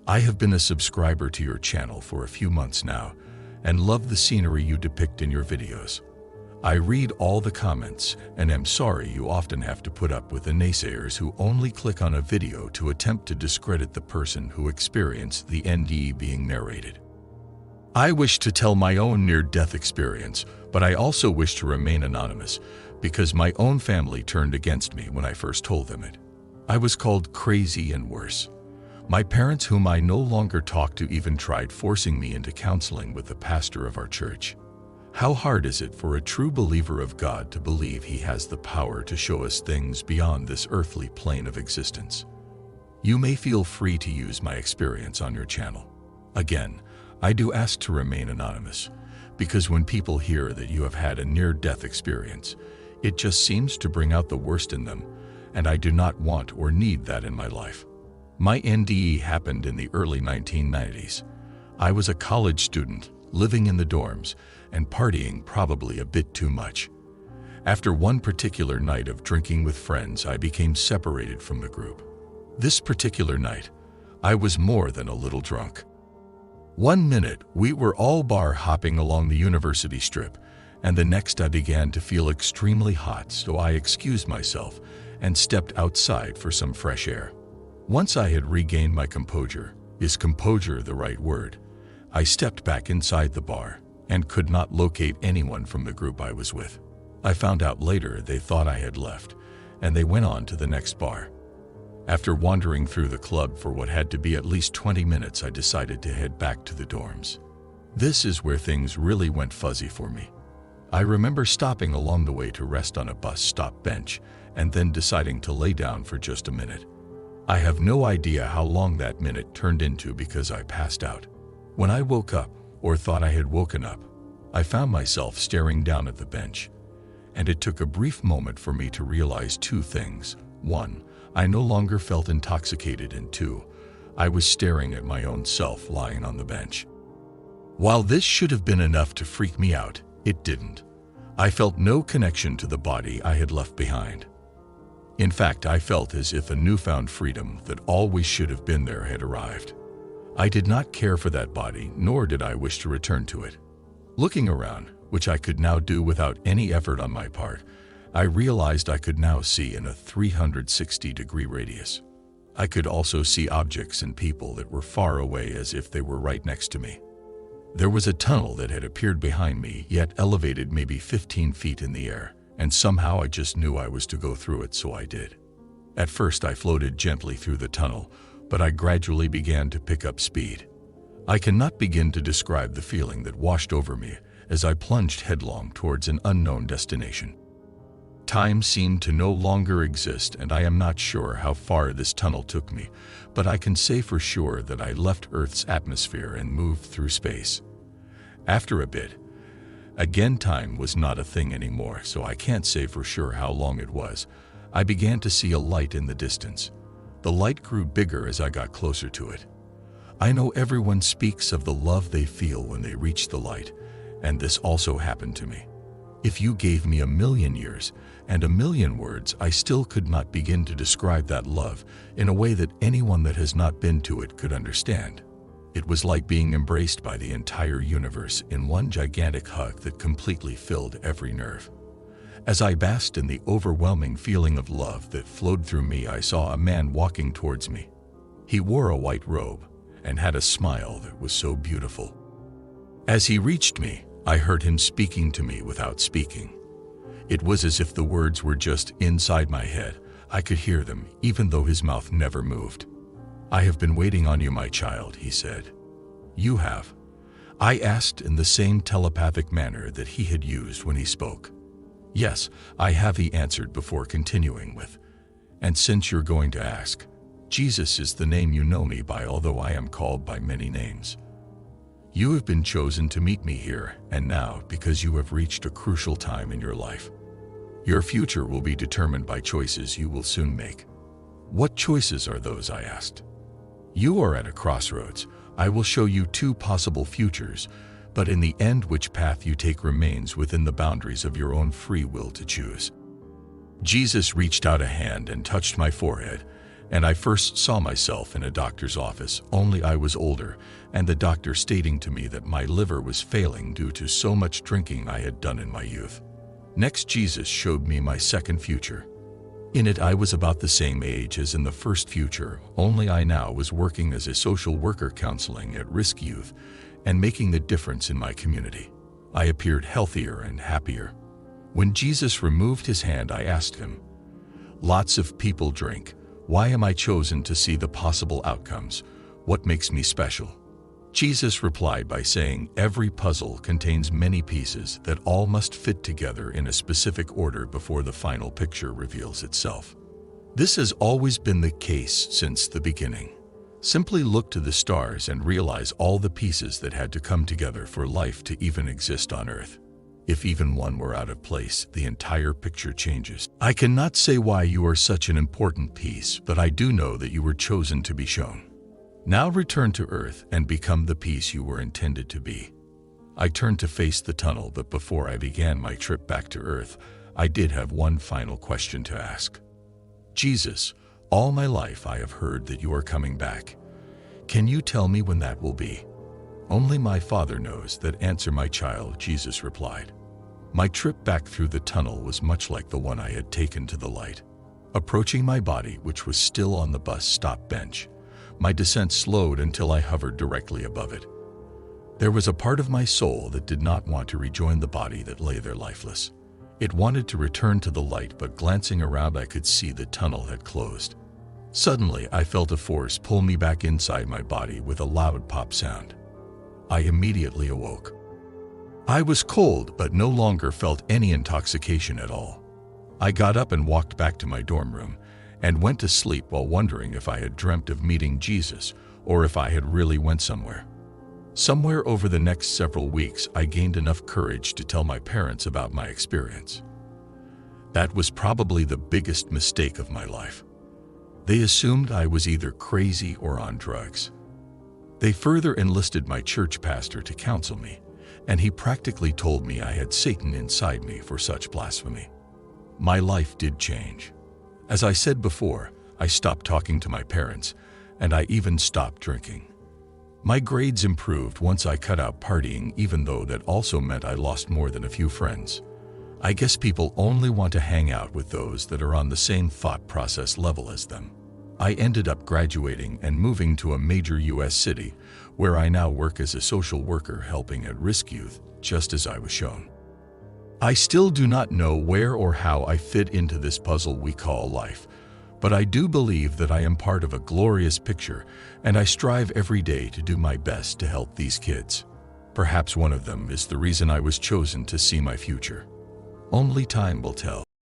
I have been a subscriber to your channel for a few months now and love the scenery you depict in your videos. I read all the comments and am sorry you often have to put up with the naysayers who only click on a video to attempt to discredit the person who experienced the NDE being narrated. I wish to tell my own near-death experience, but I also wish to remain anonymous because my own family turned against me when I first told them it. I was called crazy and worse. My parents, whom I no longer talk to, even tried forcing me into counseling with the pastor of our church. How hard is it for a true believer of God to believe He has the power to show us things beyond this earthly plane of existence? You may feel free to use my experience on your channel. Again, I do ask to remain anonymous, because when people hear that you have had a near-death experience, it just seems to bring out the worst in them, and I do not want or need that in my life. My NDE happened in the early 1990s. I was a college student, living in the dorms, and partying probably a bit too much. After one particular night of drinking with friends, I became separated from the group. This particular night, I was more than a little drunk. One minute, we were all bar hopping along the university strip, and the next I began to feel extremely hot, so I excused myself and stepped outside for some fresh air. Once I had regained my composure, is composure the right word, I stepped back inside the bar and could not locate anyone from the group I was with. I found out later they thought I had left, and they went on to the next bar. After wandering through the club for what had to be at least 20 minutes, I decided to head back to the dorms. This is where things really went fuzzy for me. I remember stopping along the way to rest on a bus stop bench and then deciding to lay down for just a minute. I have no idea how long that minute turned into because I passed out. When I woke up, or thought I had woken up, I found myself staring down at the bench, and it took a brief moment for me to realize two things. One, I no longer felt intoxicated, and two, I was staring at my own self lying on the bench. While this should have been enough to freak me out, it didn't. I felt no connection to the body I had left behind. In fact, I felt as if a newfound freedom that always should have been there had arrived. I did not care for that body, nor did I wish to return to it. Looking around, which I could now do without any effort on my part, I realized I could now see in a 360-degree radius. I could also see objects and people that were far away as if they were right next to me. There was a tunnel that had appeared behind me, yet elevated maybe 15 feet in the air, and somehow I just knew I was to go through it, so I did. At first I floated gently through the tunnel, but I gradually began to pick up speed. I cannot begin to describe the feeling that washed over me as I plunged headlong towards an unknown destination. Time seemed to no longer exist, and I am not sure how far this tunnel took me, but I can say for sure that I left Earth's atmosphere and moved through space. After a bit, again, time was not a thing anymore, so I can't say for sure how long it was. I began to see a light in the distance. The light grew bigger as I got closer to it. I know everyone speaks of the love they feel when they reach the light, and this also happened to me. If you gave me 1,000,000 years and 1,000,000 words, I still could not begin to describe that love in a way that anyone that has not been to it could understand. It was like being embraced by the entire universe in one gigantic hug that completely filled every nerve. As I basked in the overwhelming feeling of love that flowed through me, I saw a man walking towards me. He wore a white robe and had a smile that was so beautiful. As he reached me, I heard him speaking to me without speaking. It was as if the words were just inside my head. I could hear them, even though his mouth never moved. "I have been waiting on you, my child," he said. "You have?" I asked in the same telepathic manner that he had used when he spoke. "Yes, I have," he answered before continuing with, "And since you're going to ask, Jesus is the name you know me by, although I am called by many names. You have been chosen to meet me here and now because you have reached a crucial time in your life. Your future will be determined by choices you will soon make." "What choices are those?" I asked. "You are at a crossroads. I will show you two possible futures, but in the end, which path you take remains within the boundaries of your own free will to choose." Jesus reached out a hand and touched my forehead, and I first saw myself in a doctor's office, only I was older, and the doctor stating to me that my liver was failing due to so much drinking I had done in my youth. Next, Jesus showed me my second future. In it, I was about the same age as in the first future, only I now was working as a social worker counseling at-risk youth and making the difference in my community. I appeared healthier and happier. When Jesus removed his hand, I asked him, "Lots of people drink. Why am I chosen to see the possible outcomes? What makes me special?" Jesus replied by saying, "Every puzzle contains many pieces that all must fit together in a specific order before the final picture reveals itself. This has always been the case since the beginning. Simply look to the stars and realize all the pieces that had to come together for life to even exist on Earth. If even one were out of place, the entire picture changes. I cannot say why you are such an important piece, but I do know that you were chosen to be shown. Now return to Earth and become the piece you were intended to be." I turned to face the tunnel, but before I began my trip back to Earth, I did have one final question to ask. "Jesus, all my life I have heard that you are coming back. Can you tell me when that will be?" "Only my Father knows that. Answer, my child," Jesus replied. My trip back through the tunnel was much like the one I had taken to the light. Approaching my body, which was still on the bus stop bench, my descent slowed until I hovered directly above it. There was a part of my soul that did not want to rejoin the body that lay there lifeless. It wanted to return to the light, but glancing around I could see the tunnel had closed. Suddenly, I felt a force pull me back inside my body with a loud pop sound. I immediately awoke. I was cold, but no longer felt any intoxication at all. I got up and walked back to my dorm room and went to sleep while wondering if I had dreamt of meeting Jesus or if I had really went somewhere. Somewhere over the next several weeks, I gained enough courage to tell my parents about my experience. That was probably the biggest mistake of my life. They assumed I was either crazy or on drugs. They further enlisted my church pastor to counsel me, and he practically told me I had Satan inside me for such blasphemy. My life did change. As I said before, I stopped talking to my parents, and I even stopped drinking. My grades improved once I cut out partying, even though that also meant I lost more than a few friends. I guess people only want to hang out with those that are on the same thought process level as them. I ended up graduating and moving to a major U.S. city, where I now work as a social worker helping at-risk youth, just as I was shown. I still do not know where or how I fit into this puzzle we call life, but I do believe that I am part of a glorious picture, and I strive every day to do my best to help these kids. Perhaps one of them is the reason I was chosen to see my future. Only time will tell.